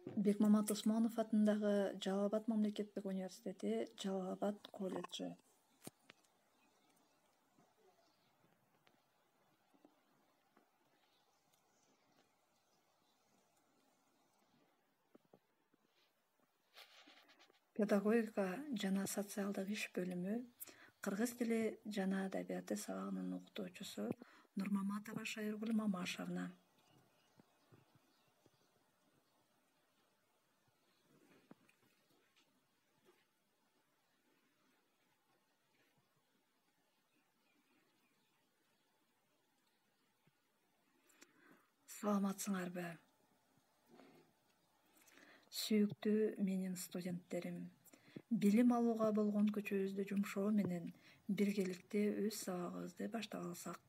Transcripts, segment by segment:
Бекмамат Осмонов атындағы Жалал-Абад мемлекеттік университеті, Жалал-Абад колледжі. Педагогика жана социалдык иш бөлүмү кыргыз тили жана адабияты сабагынын окутуучусу Нурмаматова Шайыргүл Мамашевна. Саламатсыңарбы? Сүйүктүү менин студенттерим, билим алууга болгон күчүбүздү жумшоо менен биргеликте өз сабагыбызды баштап алсак.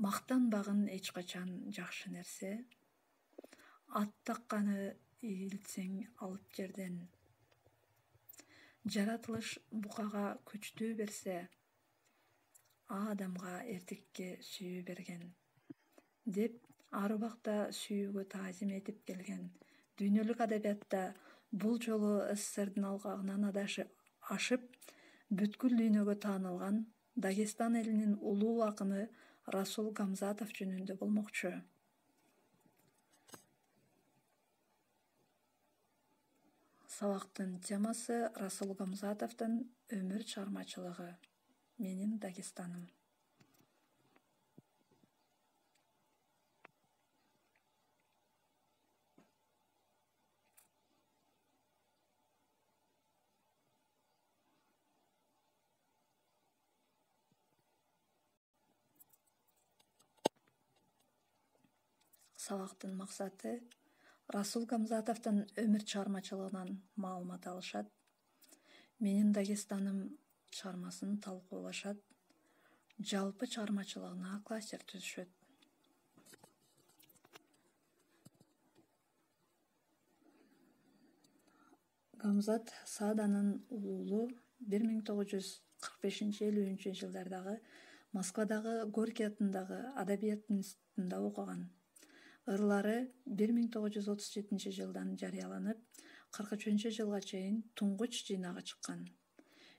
Мактанбагын эч качан жакшы нерсе. Ат такканы ийилсең алып жерден. Жаратылыш букага күчтүү берсе, адамга эртекке сүйүү берген. Деп ар убакта сүйүүгө таазим этип келген дүйнөлүк адабиятта бул жолу СССРдин алгагынан ашып, бүткүл дүйнөгө таанылган Дагестан элинин улуу акыны Расул Гамзатов жөнүндө болмокчу. Сабактын темасы Расул Гамзатовдун өмүр чыгармачылыгы. Менин Дагестаным. Сабактын максаты Расул Гамзатовдун өмүр чыгармачылыгынан маалымат алышат. Менин Дагестаным чыгармасын талкуулашат. Жалпы чыгармачылыгына кластер түзүшөт. Гамзат Сааданын улуулу 1945-50 жылдардагы Москвадагы Горький атындагы Адабият институтунда окуган. Ырлары 1937 жылдан жарыяланып, 43 жылга чейин туңгуч жыйнагы чыккан.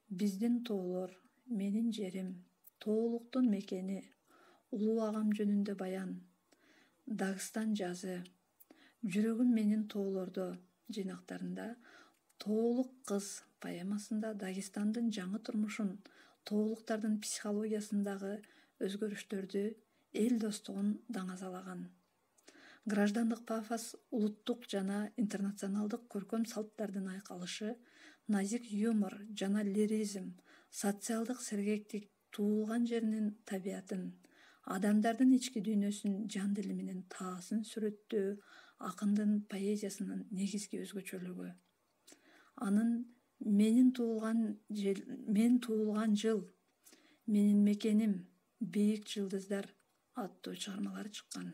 Биздин тоолор, менин жерим, тоолуктун мекени, улуу агам жөнүндө баян, Дагыстан жазы, жүрөгүм менин тоолордо жыйнактарында, Тоолук кыз поэмасында Дагестандын жаңы турмушун, тоолуктардын психологиясындагы өзгөрүштөрдү, эл достугун даңазалаган. Граждандык пафос, улуттук жана интернационалдык көркөм салттардын айкалышы, назик юмор жана лиризм, социалдык сергектик, туулган жеринин табиятын, адамдардын ички дүйнөсүн жан дили менен таасын сүрөттөө акындын поэзиясынын негизги өзгөчөлүгү. Анын мен туулган жыл, менин мекеним, бийик жылдыздар аттуу чыгармалары чыккан.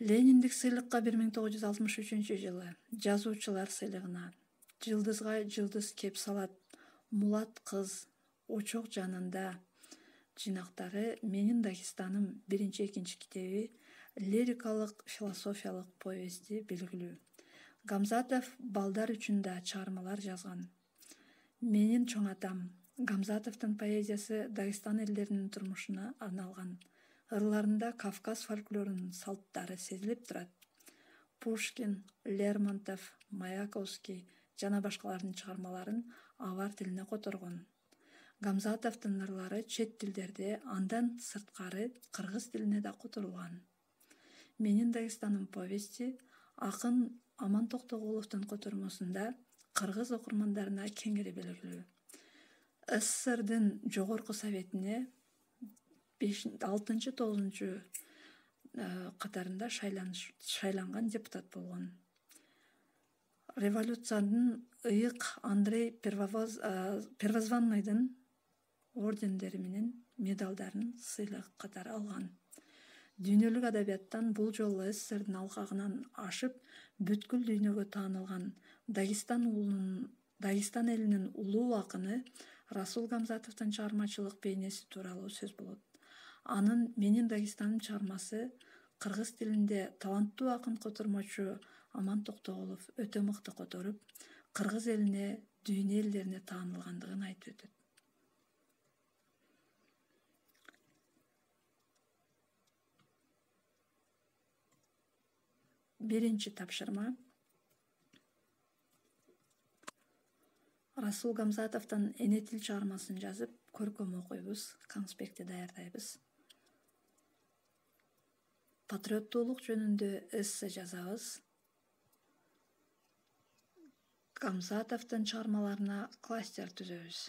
Лениндик сыйлыкка 1963 жылы, жазуучулар сыйлыгына, жылдызга жылдыз кеп салат, мулат кыз, очок жанында жыйнактары Менин Дагестаным 1-2 китеби, лирикалык философиялык повести белгилүү. Гамзатов балдар үчүн да чыгармалар жазган. Менин чоң атам. Гамзатовдун поэзиясы Дагестан элдеринин турмушуна арналган. Ырларында Кавказ фольклорунун салттары сезилип турат. Пушкин, Лермонтов, Маяковский жана башкалардын чыгармаларын авар тилине которгон. Гамзатовдун ырлары чет тилдерде, андан сырткары кыргыз тилине да которулган. Менин Дагестаным повести акын Аман Токтогуловдун котормосунда кыргыз окурмандарына кеңири белгилүү. СССРдин жогорку советине 6-9 катарында шайланган депутат болгон. Революциянын ыйык Андрей Первозванныйдын ордендери менен медалдарын сыйлык катары алган. Дүйнөлүк адабияттан бул жолу СССРдин алгагынан ашып, бүткүл дүйнөгө таанылган Дагестан элинин улуу акыны Расул Гамзатовдун чыгармачылык бейнеси тууралуу сөз болот. Анын Менин Дагестаным чыгармасы Кыргыз тилинде таланттуу акын котормочу Аман Токтогулов өтө мыкты которуп, кыргыз элине дүйнө элдерине таанылгандыгын айтып өтөт. Биринчи тапшырма. Расул Гамзатовдон эне тил чыгармасын жазып, көркөм окуйбуз, конспекти даярдайбыз. Патриоттуулук жөнүндө эссе жазабыз. Гамзатовдун чыгармаларына кластер түзөбүз.